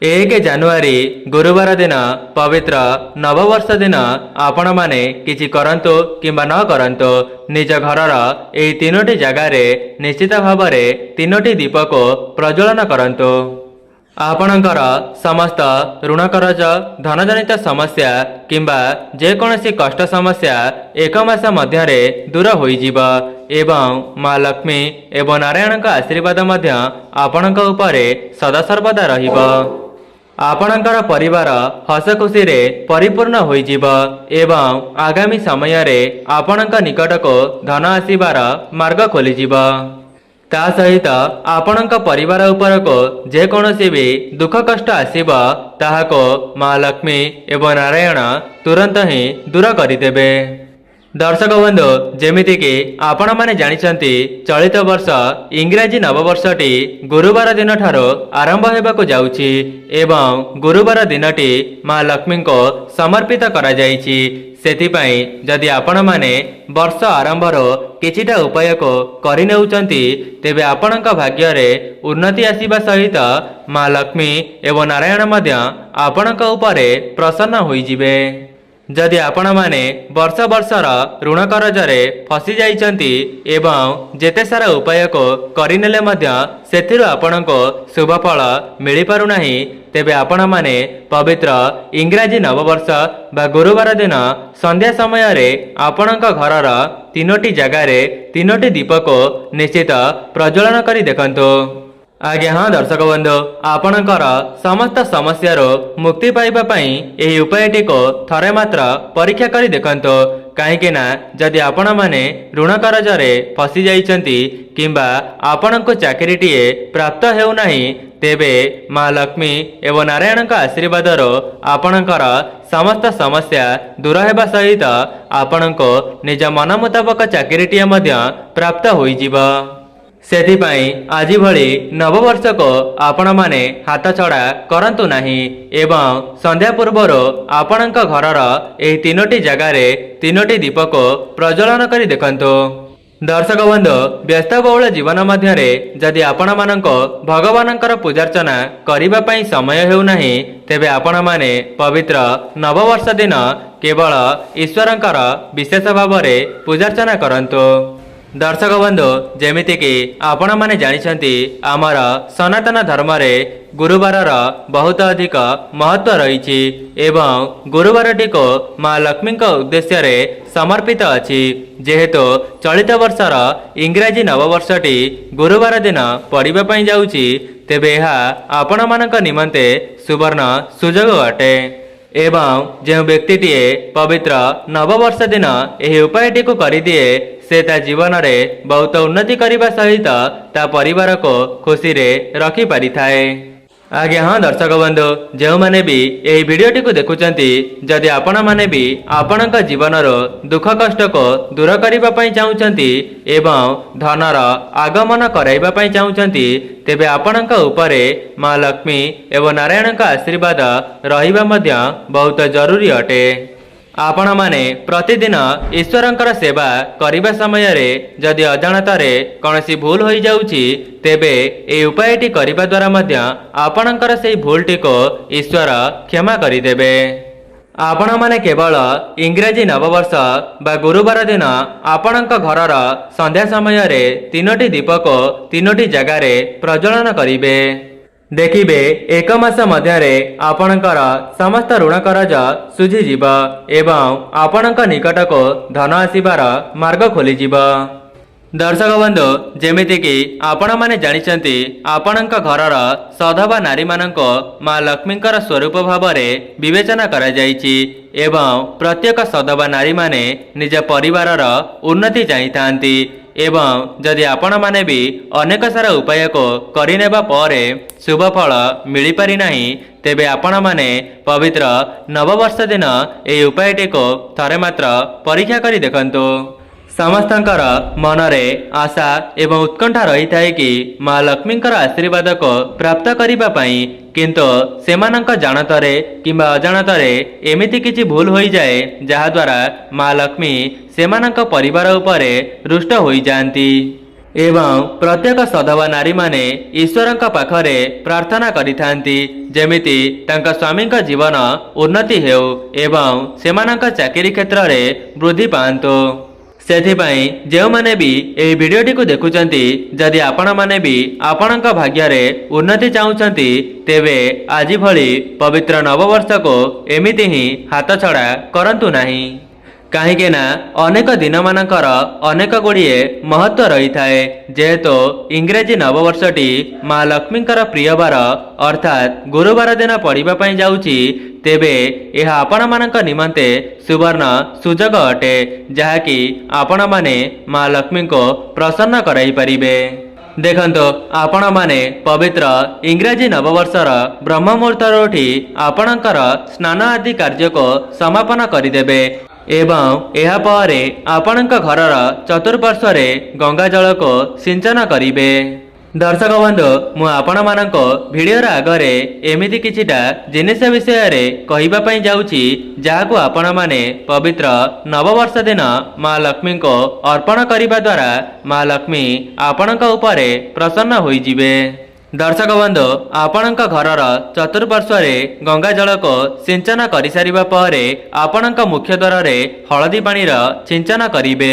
1 ଜାନୁଆରୀ गुरुवार दिन पवित्र नववर्ष दिन आपण माने किछि करंतु किंबा न करंतु निज घरर एही तीनोटी जगार निश्चित भाव तीनोटी दीप को प्रज्वलन करंतु। आपणकर समस्त ऋण करज धनजनित समस्या किंबा जेकोसी कष्ट समस्या एक मास मध्य दूर होइजिब एवं माँ लक्ष्मी एवं नारायण का आशीर्वाद मध्य आपणक उपरे सदासर्वदा रहिब। आपणकर परिवार हस खुशी रे परिपूर्ण होइजिब एवं आगामी समय रे आपणक निकट को धन आसीबार मार्ग खोलिजिब। ता सहित आपणक परिवार उपर को जेकोसी भी दुख कष्ट आसीब ताहाको माँ लक्ष्मी एवं नारायण तुरंत ही दूर करिदेबे। दर्शक बंधु जेमिति कि आपण माने जानिछंती चलित वर्ष इंग्राजी नववर्षटी गुरुवार दिन ठारो आरंभ हेबाकु जाउछि एवं गुरुवार दिनटी माँ लक्ष्मी को समर्पित करा जाइछि। सेथिपाई जदि आपण माने वर्ष आरंभर किछिटा उपाय को करि नेउचंती तेबे आपणक भाग्य रे उन्नति आसीबा सहित माँ लक्ष्मी एवं नारायण मध्य आपणक उपरे प्रसन्न होइजिबे। जदि आपण माने वर्ष वर्षर ऋण करजरे फसी जाइछंती एवं जेते सारा उपाय को करिनेले मध्य सेथिरु आपणको शुभ फल मिली पारु नाही तेबे आपण माने पवित्र इंग्राजी नववर्ष बा गुरुवार दिन संध्या समय रे आपणक घरर तीनोटी जगार तीनोटी दीप को निश्चित प्रज्वलन करी देखंतु। आज्ञा हाँ दर्शक बंधु आपणकर समस्त समस्या मुक्ति पाइबा पई एही उपायटी को थरे मात्र परीक्षा करी देखंतु। कहीं ना जदि आपण माने ऋण करजरे फसी जाइछंती किंबा आपणको चाकरीटीए प्राप्त हेउ नाही तेबे माँ लक्ष्मी एवं नारायण का आशीर्वाद आपणकर समस्त समस्या दूर हेबा सहित आपणको निज मन मुताबक चाकरीटीए मध्य प्राप्त होइजिब। सेथिपाई आजि भली नववर्ष को आपण माने हाथ छड़ा करंतु नाही एवं संध्या पूर्वर आपणक घरर एही तीनोटी जगार तीनोटी दीप को प्रज्वलन करी देखंतु। दर्शक बंधु व्यस्तबहुल जीवन मध्य जदि आपण माननको भगवानंकर पूजार्चना करिबा पई समय हेउ नाही तेबे आपण माने पवित्र नववर्ष दिन केवल ईश्वरंकर विशेष भाव में पूजार्चना करंतु। दर्शक बंधु जेमिति कि आपण माने जानिछंती आमर सनातन धर्म रे गुरुवार बहुत अधिक महत्व रही एवं गुरुवारटी को माँ लक्ष्मी उद्देश्य रे समर्पित अछि जेहेतु चलित वर्षर इंग्राजी नववर्षटी गुरुवार दिन पड़िबा पई जाउछि तेबे एहा आपण मानक निमंते सुवर्ण सुजोग अटे एवं जो व्यक्तिटीए पवित्र नववर्ष दिन एही उपायटी को करिदिए से ता जीवन रे बहुत उन्नति करने सहित ता परिवार को खुशी रे रखी पारि थाए। आज्ञा हाँ दर्शक बंधु जो माने भी यही वीडियोटी को देखुचंती जदि आपण माने भी आपणक जीवनर दुख कष्ट को दूर करिबा पई चाहुचंती एवं धनर आगमन कराइबा पई चाहुचंती तेबे आपणक उपरे माँ लक्ष्मी एवं नारायण का आशीर्वाद रहिबा मध्य बहुत जरूरी अटे। आपण माने प्रतिदिन ईश्वरंकर सेवा करिबा समय रे जदि अजाणतारे कौनसी भूल होई जाउची तेबे ए उपायटी करिबा द्वारा मध्य आपणकर सेही भूलटी को ईश्वर क्षमा करिदेबे। आपण माने केवल इंग्राजी नववर्ष बा गुरुवार दिन आपणक घरर संध्या समय रे तीनोटी दीप को तीनोटी जगार प्रज्वलन करिबे। देखिबे एक मास मध्य आपणकर समस्त ऋण करज सुझीजिब एवं आपणक निकट को धन आसीबार मार्ग खोलिजिब। दर्शक बंधु जेमिति कि आपण माने जानिछंती आपणक घरर सधवा नारी माननको माँ लक्ष्मीकर स्वरूप भाव में विवेचना करा जाइछि एवं प्रत्येक सधवा नारी माने निज परिवारर उन्नति चाहिथांती एवं जदि आपण माने भी अनेक सारा उपाय को करिनेबा परे शुभ फल मिली पारि नाही तेबे आपण माने पवित्र नववर्ष दिन एही उपायटी को थरे मात्र परीक्षा करी देखंतु। समस्तंकर मनरे आशा एवं उत्कंठा रही थाए कि माँ लक्ष्मीकर आशीर्वाद को प्राप्त करिबा पई किंतु सेमानंक जानतरे किंबा अजाणतरे एमिति किछि भूल होई जाए जहा द्वारा माँ लक्ष्मी सेमानंक परिवार उपरे रुष्ट होई जांती। एवं प्रत्येक सधवा नारी माने ईश्वरଙ୍କ पाखरे प्रार्थना करिथांती जेमिति तांका स्वामीଙ୍କ जीवन उन्नति हेउ एवं सेमानଙ୍କ चाकरी क्षेत्र रे वृद्धि पांतो। सेथिपाई जो माने भी एही भिडियोटी को देखुचंती जदि आपण माने भी आपणଙ୍କ भाग्य रे उन्नति चाहुचंती तेबे आजि भली पवित्र नववर्ष को एमिति ही हाथ छड़ा करंतु नाही। कहीं ना अनेक दिन मानकर अनेक गुड़िए महत्व रही थाए जेहेतु इंग्रेजी नववर्षटी माँ लक्ष्मींकर प्रियवार अर्थात गुरुवार दिन पड़िबा पई जाउची तेबे यह आपण मानक निमंते सुवर्ण सुजोग अटे जहाँकि आपण माने माँ लक्ष्मी को प्रसन्न कराई परिबे। देखंतो आपण माने पवित्र इंग्रेजी नववर्षर ब्रह्म मुहूर्तर उठी आपणकर स्नान आदि कार्य को समापन करिदेबे एवं यह परे आपणଙ୍କ घरर चतुर्पार्श्वरे गंगा जल को सिंचन करिबे। दर्शक बंधु मु आपण मानक भिडियोर आगरे एमिति किछिटा जिनिस विषय रे कहिबा पई जाउची जाहाकु आपण माने पवित्र नववर्ष दिन माँ लक्ष्मी को अर्पण करिबा द्वारा माँ लक्ष्मी आपणଙ୍କ उपरे प्रसन्न होई जिवे। दर्शक बंधु आपणଙ୍କ घरर चतुर्पार्श्वरे गंगा जल को सिंचन करि सारिबा परे आपणଙ୍କ मुख्य द्वार रे हळदी पानी सिंचन करिबे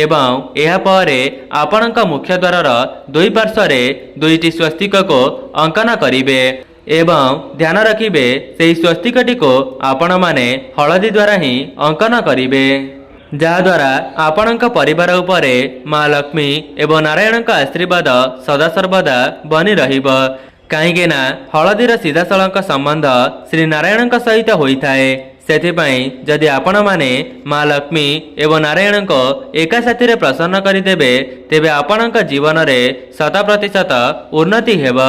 एवं एहा परे आपणଙ୍କ मुख्य द्वारर दुई पार्श्वरे दुईटी स्वस्तिक को अंकन करिबे एवं ध्यान रखिबे सेही स्वस्तिकटी को आपण माने हळदी द्वारा ही अंकन करिबे जहाद्वारा आपणଙ୍କ परिवार उपरे माँ लक्ष्मी एवं नारायणଙ୍କ आशीर्वाद सदासर्वदा बनी रहिब। कहीं ना हळदीर सीधासळख संबंध श्री नारायणଙ୍କ सहित होइथाए सेथिपाई जदि आपण माने माँ लक्ष्मी एवं नारायणଙ୍କ एका साथी रे प्रसन्न करिदेबे तेबे आपणଙ୍କ जीवन रे 100% उन्नति हेब।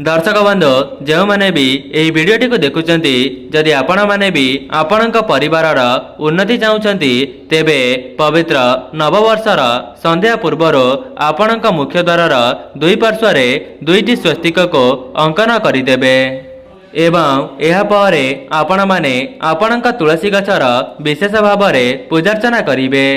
दर्शक बंधु जो माने भी यही भिडियोटी को देखुचंती जदि आपण माने भी आपणଙ୍କ परिवारर उन्नति चाहुचंती तेबे पवित्र नववर्षर संध्या पूर्वरो आपणଙ୍କ मुख्य द्वारर दुई पार्श्वरे दुईटी स्वस्तिक को अंकन करिदेबे एवं यह परे आपण माने आपणଙ୍କ तुलसी गछर विशेष भाव में पूजार्चना करिबे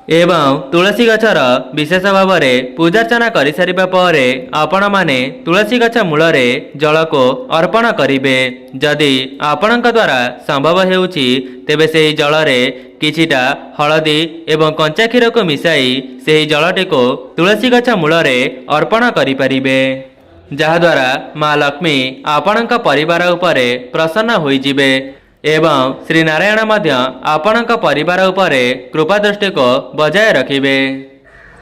एवं तुलसी गछर विशेष भाव में पूजार्चना करि सारिबा परे आपण माने तुलसी गछ मूलरे जल को अर्पण करिबे। जदि आपणଙ୍କ द्वारा संभव हेउची तेबे सेही जल रे किछिटा हळदी एवं कंचा क्षीर को मिसाई सेही जलटी को तुलसी गछ मूलरे अर्पण करि परिबे जहाद्वारा माँ लक्ष्मी आपणଙ୍କ परिवार उपरे प्रसन्न होई जिबे एवं श्री नारायण मध्य आपणଙ୍କ परिवार उपरे कृपा दृष्टि को बजाय रखिबे।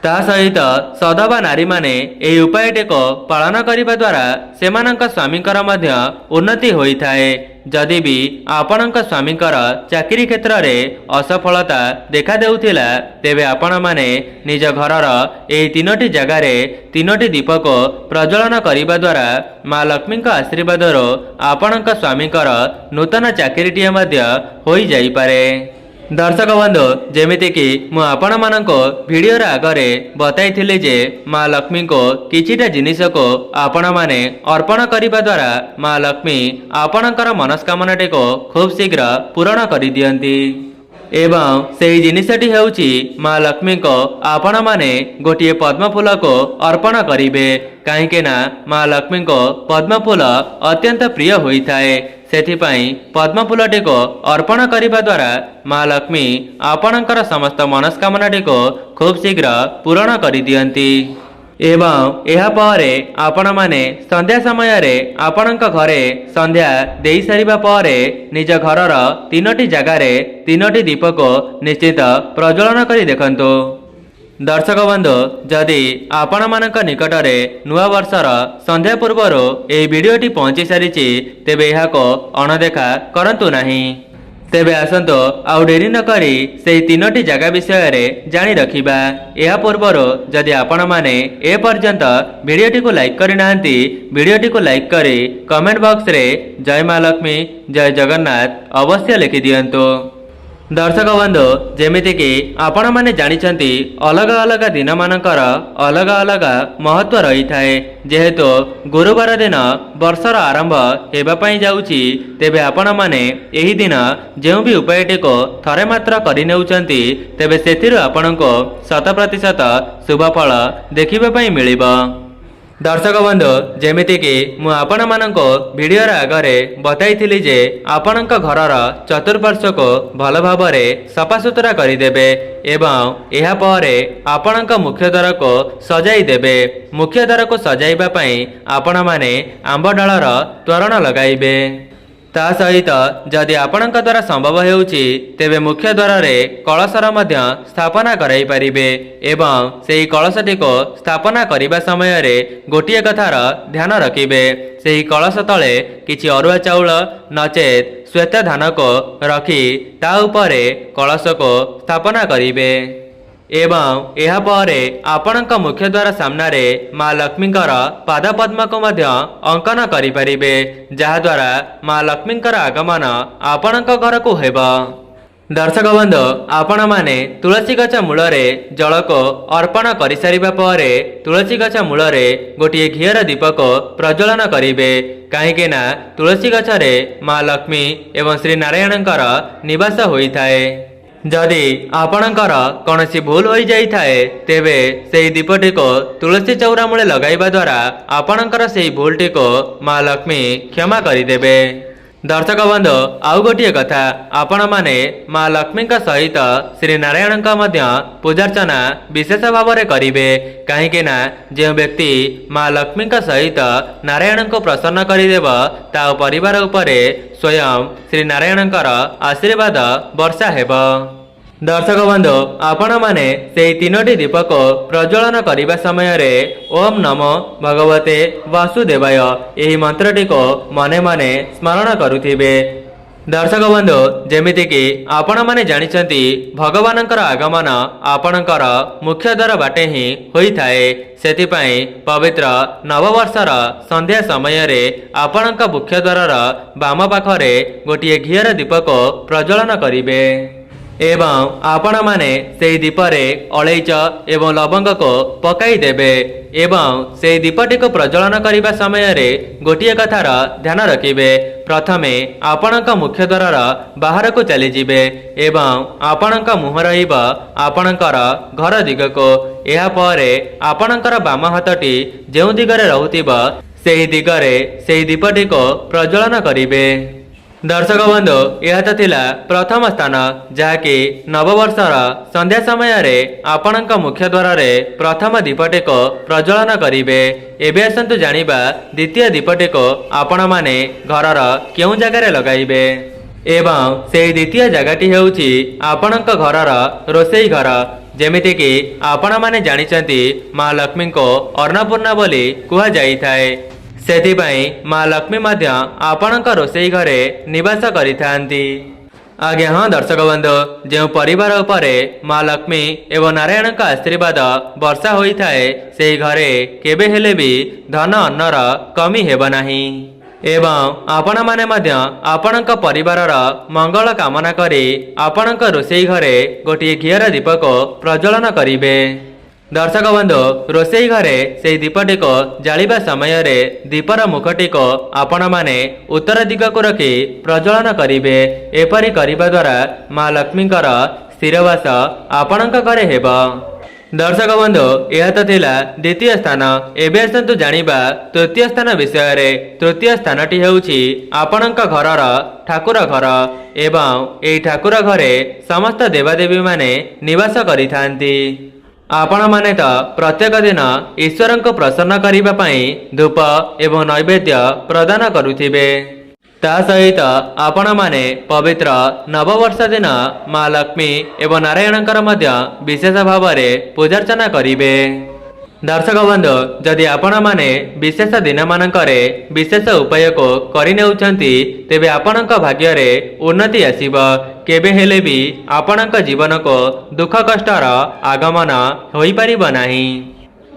ता सहित सधवा नारी माने एही उपायटी को पालन करिबा द्वारा सेमानଙ୍କ स्वामींकर मध्य उन्नति होइथाए। जदि भी आपणଙ୍କ स्वामींकर चाकरी क्षेत्र रे असफलता देखा देउथिला तेबे आपण माने निज घरर एही तीनोटी जगार तीनोटी दीप को प्रज्वलन करिबा द्वारा माँ लक्ष्मींक आशीर्वादरो आपणଙ୍କ स्वामींकर नूतन चाकरीटीए मध्य होई जाई पारे। दर्शक बंधु जेमिति कि मु आपण मानक भिडियोर आगरे बताइथिले जे माँ लक्ष्मी को किछिटा जिनिस को आपण माने अर्पण करिबा द्वारा माँ लक्ष्मी आपणकर मनस्कामनाटी को खूब शीघ्र पूरण करि दियंती एवं सेही जिनिसटी हेउची माँ लक्ष्मी को आपण माने गोटिए पद्म फूल को अर्पण करिबे काहेकि ना माँ लक्ष्मी को पद्म फूल अत्यंत प्रिय होइथाए सेथिपाई पद्म फूलटी को अर्पण करिबा द्वारा माँ लक्ष्मी आपणकर समस्त मनस्कामनाटी को खूब शीघ्र पूरण करि दियंती एवं यह परे आपण माने संध्या समय रे आपणଙ୍କ घरे संध्या देई सारिबा परे निज घरर तीनोटी जगारे तीनोटी दीप को निश्चित प्रज्वलन करी देखंतु। दर्शक बंधु जदि आपण मानक निकटरे नुआ वर्षर संध्या पूर्वरो एही भिडियोटी पहुंची सारिछि तेबे एहाको अणदेखा करंतु नाही। तेबे आसंतो आउ डेरी न करी सेही तीनोटी जगह विषय रे जानी रखिबा। एहा पूर्वरो जदि आपण माने ए पर्यंत भिडियोटी को लाइक करि नाहंती भिडियोटी को लाइक करी कमेंट बॉक्स रे जय माँ लक्ष्मी जय जगन्नाथ अवश्य लिखि दियंतु। दर्शक बंधु जेमितिक आपण मैंने जानिछंती अलग अलग दिन मानकर अलग अलग महत्व रही थाए। जेहेतु गुरुवार दिन वर्षर आरंभ होगापाई जाउची तेबे आपण माने एही दिन जो भी उपायटी को थरे मात्र करनेउचंती तेबे सेथिरु आपणको 100% शुभफल देखिबा पई मिलिबो। दर्शक बंधु जेमितिक मु आपण मानको वीडियोर आगरे बताइथिली जे आपणक घरर चतुर्पार्श्व को भल भाबरे सफासुतरा करिदेबे एवं एहा परे आपणक मुख्य द्वार को सजाई देबे। मुख्य द्वार को सजाइबा पई आपण माने आंब डालर तोरण लगाइबे। ता सहित जदि आपणक द्वारा संभव हेउची तेबे मुख्य द्वार रे कलशर मध्य स्थापना कराई परिबे एवं सेही कलशटी को स्थापना करिबा समय रे गोटिए कथार ध्यान रखिबे। सेही कलश तले किछि अरुआ चाउल नचेत श्वेत धान को रखी ता उपरे कलश को स्थापना करिबे एवं एहा परे आपणक मुख्य द्वार सामने माँ लक्ष्मीकर पाद पद्म को मध्य अंकन करि परिबे जहा द्वारा माँ लक्ष्मीकर आगमन आपणक घर को हेब। दर्शक बंधु आपण माने तुलसी गछ मूल जल को अर्पण कर सारिबा परे तुलसी गछ मूल गोटे घीर दीप को प्रज्वलन करिबे कहीं तुलसी गछरे माँ लक्ष्मी एवं श्री नारायणकर निवास होई थाए। जदि आपणकर कौनसी भूल हो जाए तेबे सेही दीपटी को तुलसी चौरा मूले लगाइबा द्वारा आपणकर सेही भूलटी को माँ लक्ष्मी क्षमा करिदेबे। दर्शक बंधु आउ गोटे कथा आपण माने माँ लक्ष्मी सहित श्री नारायण पूजार्चना विशेष भाव में करिवे कहीं जो व्यक्ति माँ लक्ष्मी सहित नारायण को प्रसन्न करदेव ता परिवार उपरे स्वयं श्री नारायणकर आशीर्वाद वर्षा हेब। दर्शक बंधु आपण माने सेही तीनोटी दीप को प्रज्वलन करिबा समय रे ओम नमो भगवते वासुदेवाय एही मंत्रटी को मने मने स्मरण करुथिबे। दर्शक बंधु जेमितिक आपण माने जानिछंती भगवानकर आगमन आपणकर मुख्य द्वार बाटे ही होई थाए। सेतिपाई पवित्र नववर्षर संध्या समय रे आपणक मुख्य द्वारर बाम पाखरे गोटिए घीर दीप को प्रज्वलन करिबे एवं आपण माने सेही दीपरे अलैच एवं लवंग को पकाई देबे एवं सेही दीपटी को प्रज्वलन करिबा समय रे गोटिए कथार ध्यान रखिबे। प्रथमे आपणक मुख्य द्वारर बाहर को चली जिबे एवं आपणक मुह रहिब आपणकर घर दिगको एहा परे आपणकर बाम हाथटी जेउ दिगरे रहुतिब सेही दिगरे सेही दीपटी को प्रज्वलन करिबे। दर्शक बंधु यह तो थिला प्रथम स्थान जहाँकि नववर्षर संध्या समय रे आपणक मुख्य द्वार रे प्रथम दीपटी को प्रज्वलन करिवे। एबे आसंतु जानिबा द्वितीय दीपटी को आपण माने घरर केउ जगार लगाइबे एवं सेही द्वितीय जगाटी हेउची आपणक घरर रोषेई घर। जेमितिक आपण माने जानिचंती माँ लक्ष्मी को अन्नपूर्णा बोली कुहा जाई थाए। सेथिपाई माँ लक्ष्मी मध्य आपणक रोषेई घरे निवास करिथांती। आज्ञा हाँ दर्शक बंधु जो परिवार उपरे माँ लक्ष्मी एवं नारायण का आशीर्वाद वर्षा होई थाए सेही घरे केबे हेले भी धन अन्नर कमी हेब नाही एवं आपण माने मध्य आपणक परिवारर मंगल कामना करी आपणक रोषेई घरे गोटे घीर दीप को प्रज्वलन करिवे। दर्शक बंधु रोषेई घरे से दीपटी को जालिबा समय रे दीपर मुखटी को आपण माने उत्तर दिग को रखी प्रज्वलन करिवे। एपरि करिबा द्वारा माँ लक्ष्मीकर स्थिरवास आपणक घरे हेब। दर्शक बंधु यह तो थिला द्वितीय स्थान। एबे आसंतु जानिबा तृतीय स्थान विषय रे। तृतीय स्थानटी हेउची आपणक घरर ठाकुर घर एवं एई ठाकुर घरे समस्त देवादेवी माने निवास करिथांती। आपण माने तो प्रत्येक दिन ईश्वर को प्रसन्न करिबा पई धूप एवं नैवेद्य प्रदान करुथिबे। ता सहित आपण माने पवित्र नववर्ष दिन माँ लक्ष्मी एवं नारायणकर मध्य विशेष भाव में पूजार्चना करिवे। दर्शक बंधु जदि आपण माने विशेष दिन मानकरे विशेष उपाय को करिनेउछंती तेबे आपणक भाग्य रे उन्नति आसीब। केबे हेले भी आपणक जीवन को दुख कष्टर आगमन होई परिब नाही।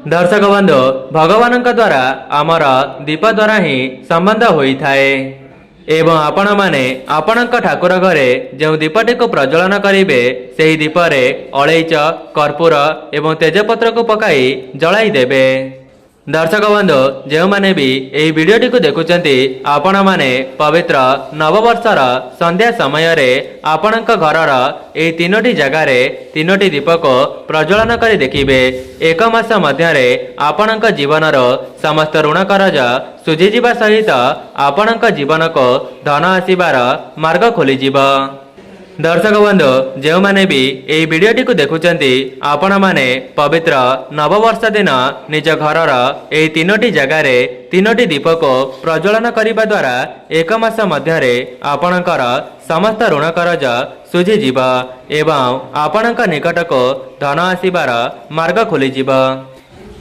दर्शक बंधु भगवानक द्वारा आमर दीप द्वारा ही संबंध होई थाए। एवं आपण माने आपणक ठाकुर घरे जो दीपटी को प्रज्वलन करेंगे से दीपरे अलैच कर्पूर एवं तेजपत्र को पकाई जलाई देबे। दर्शक बंधु जो माने भी यही वीडियोटी को देखुचंती आपण माने पवित्र नववर्षर संध्या समय रे आपणक घरर एही तीनोटी जगार तीनोटी दीप को प्रज्वलन कर देखिबे। एक मास मध्य आपणक जीवनर समस्त ऋण करज सुझीजिबा सहित आपणक जीवन को धन आसीबार मार्ग खोलीजिब। दर्शक बंधु जो माने भी यही वीडियोटी को देखुचंती आपण माने पवित्र नववर्ष दिन निज घरर एही तीनोटी जगार तीनोटी दीप को प्रज्वलन करने द्वारा एक मास मध्य आपणकर समस्त ऋण करज सुझीजिब एवं आपणक निकट को धन आसीबार मार्ग खोलीजिब।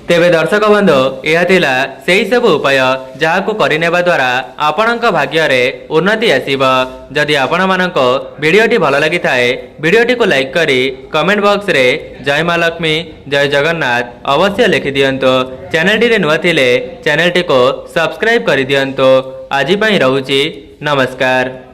तेबे दर्शक बंधु यह थिला सेही सब उपाय जहाको करिनेबा द्वारा आपणक भाग्य रे उन्नति आसीब। जदि आपण मानको वीडियोटी भल लगी थाए वीडियोटी को लाइक करी कमेंट बॉक्स रे जय मां लक्ष्मी जय जगन्नाथ अवश्य लिखि दियंतो। चैनल टी रे नुआ थिले चैनल टी को सब्सक्राइब करि दियंतो। आज पई रहूची नमस्कार।